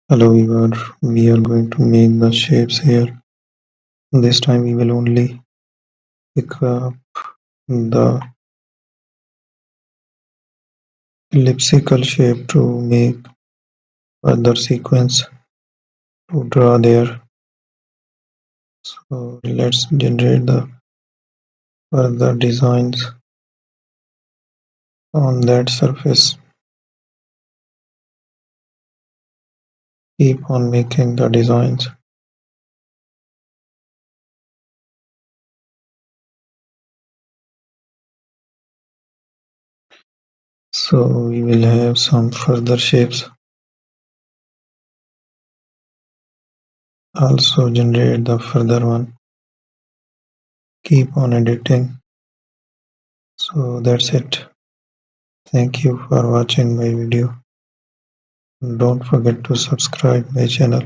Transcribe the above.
Hello viewer, we are going to make the shapes here. This time we will only pick up the elliptical shape to make further sequence to draw there. So let's generate the further designs on that surface. Keep on making the designs. So we will have some further shapes. Also generate the further one. Keep on editing. So that's it. Thank you for watching my video. Don't forget to subscribe my channel.